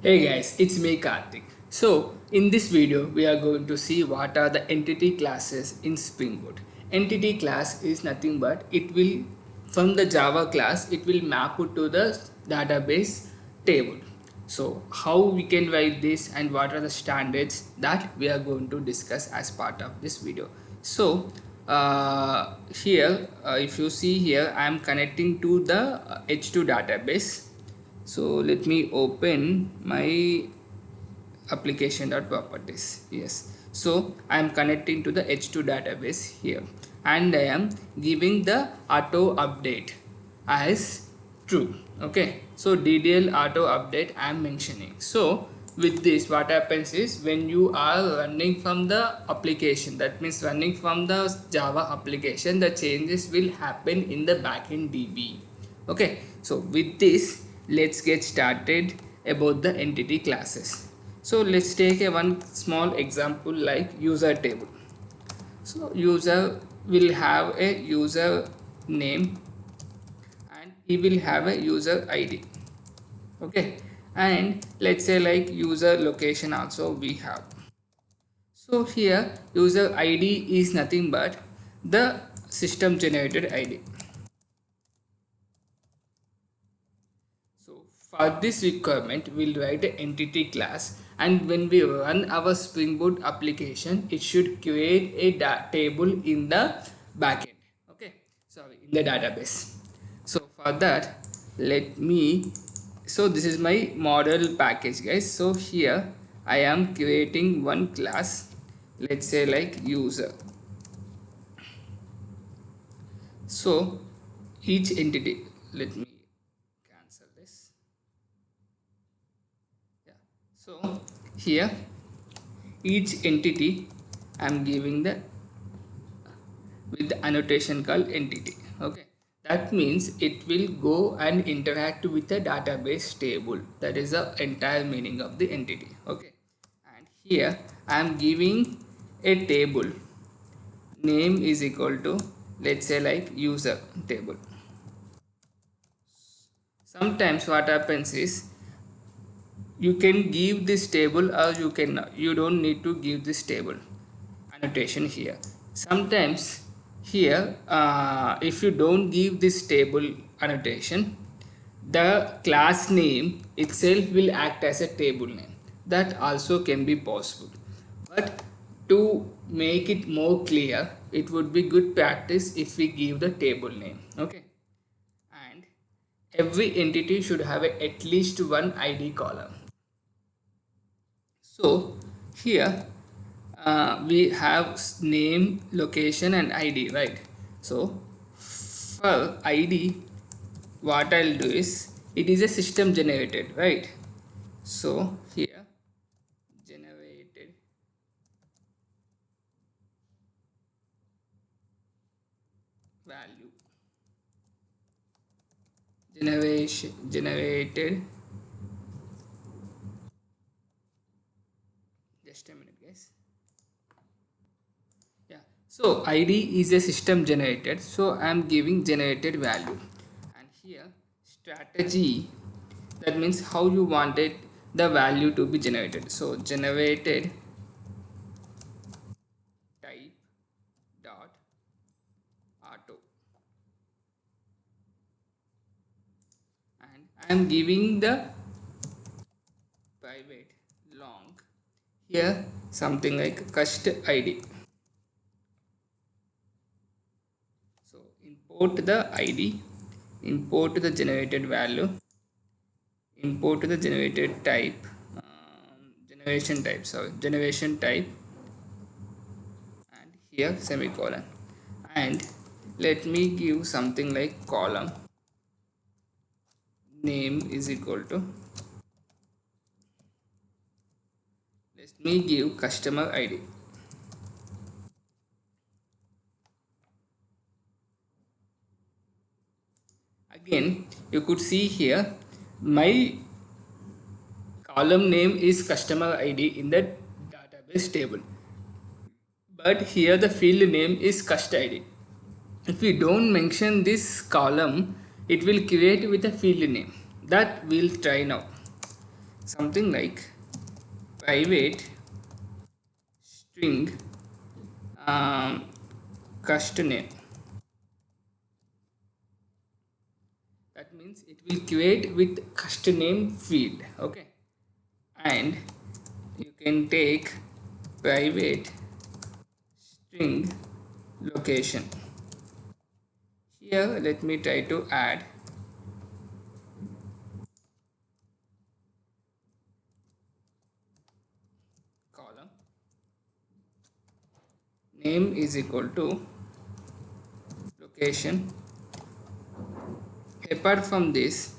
Hey guys, it's me Karthik. So, in this video, we are going to see what are the entity classes in Spring Boot. Entity class is nothing but it will, from the Java class, it will map it to the database table. So, how we can write this and what are the standards that we are going to discuss as part of this video. So, here, if you see here, I am connecting to the H2 database. So let me open my application.properties. Yes, so I am connecting to the H2 database here, and I am giving the auto update as true. Okay, so DDL auto update I am mentioning. So with this, what happens is when you are running from the application, that means running from the Java application, the changes will happen in the backend DB. Okay, so with this, let's get started about the entity classes. So let's take a one small example like user table. So user will have a user name and he will have a user ID. Okay, and let's say like user location also we have. So here user ID is nothing but the system generated ID. So for this requirement, we'll write an entity class, and when we run our Spring Boot application, it should create a table in the backend. Okay, sorry, in the database. So for that, let me. So this is my model package, guys. So here I am creating one class. Let's say like user. So each entity. Let me cancel this. Yeah, so here each entity I'm giving the with the annotation called entity. Okay, that means it will go and interact with the database table. That is the entire meaning of the entity. Okay, and here I'm giving a table name is equal to, let's say like user table. Sometimes what happens is you can give this table or you don't need to give this table annotation here. Sometimes here if you don't give this table annotation, the class name itself will act as a table name. That also can be possible, but to make it more clear, it would be good practice if we give the table name. Okay, and every entity should have at least one ID column. So here we have name, location and ID, right? So for ID, what I'll do is, it is a system generated, right? So here generated value, generated, just a minute guys. Yeah, so ID is a system generated, so I am giving generated value. And here strategy, that means how you wanted the value to be generated. So generated type dot auto, and I am giving the private long here something like cust ID. So import the ID, import the generated value, import the generated type, generation type, and here semicolon, and let me give something like column name is equal to, let me give customer ID. Again you could see here my column name is customer ID in the database table, but here the field name is cust ID. If we don't mention this column, it will create with a field name. That we'll try now. something like private string um, custom name. That means it will create with custom name field. Okay, and you can take private string location. Here let me try to add column name is equal to location. Apart from this,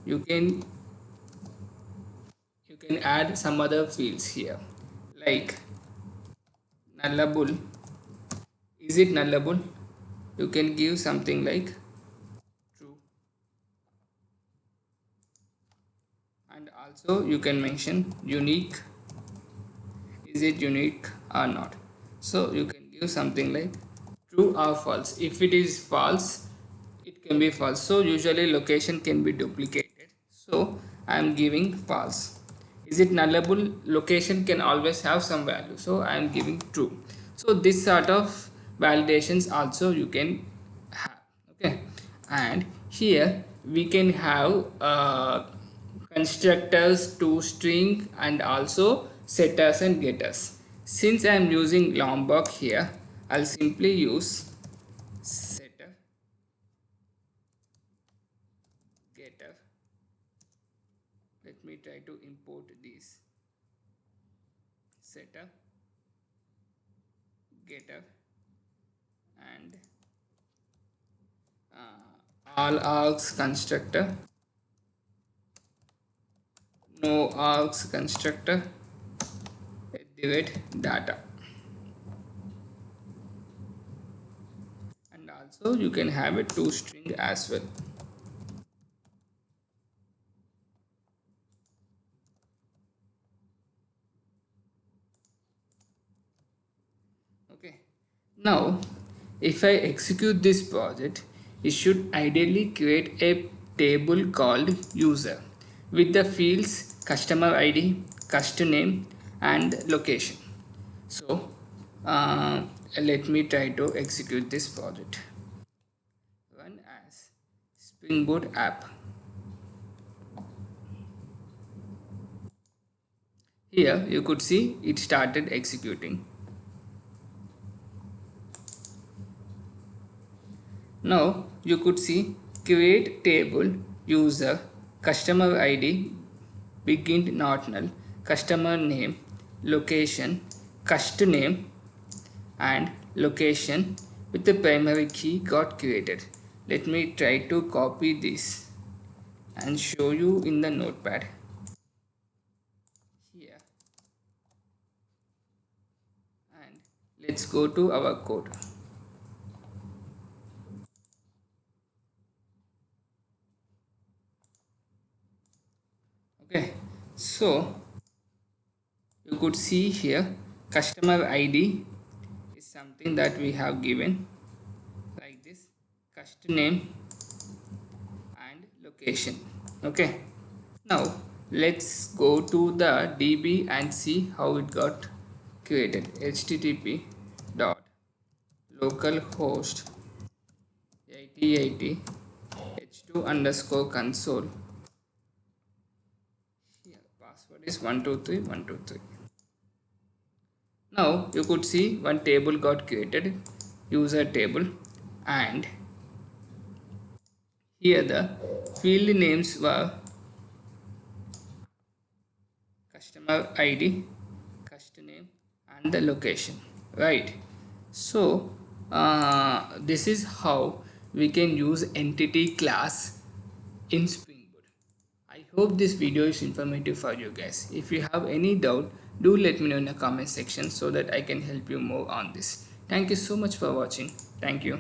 you can add some other fields here, like nullable. Is it nullable? You can give something like true, and also you can mention unique. Is it unique or not? So you can give something like true or false. If it is false, it can be false. So usually location can be duplicated, so I am giving false. Is it nullable? Location can always have some value, so I am giving true. So this sort of validations also you can have. Okay, and here we can have constructors to string and also setters and getters. Since I am using Lombok here, I'll simply use setter, getter. Let me try to import these: setter, getter, and all args constructor, no args constructor, divide data. And also you can have a toString as well. Okay, now if I execute this project, it should ideally create a table called user with the fields customer ID, custom name, and location. So let me try to execute this project. Run as Spring Boot app. Here you could see it started executing. Now you could see create table user customer ID begin not null, customer name, location, custom name, and location with the primary key got created. Let me try to copy this and show you in the notepad here, and let's go to our code. Okay, so you could see here customer ID is something that we have given like this, custom name and location. Okay, now let's go to the DB and see how it got created. HTTP dot localhost 8080 h2 underscore console. Here password is 123123. Now you could see one table got created, user table, and here the field names were customer ID, custom name, and the location, right? So this is how we can use entity class in Spring Boot. I hope this video is informative for you guys. If you have any doubt, do let me know in the comment section so that I can help you more on this. Thank you so much for watching. Thank you.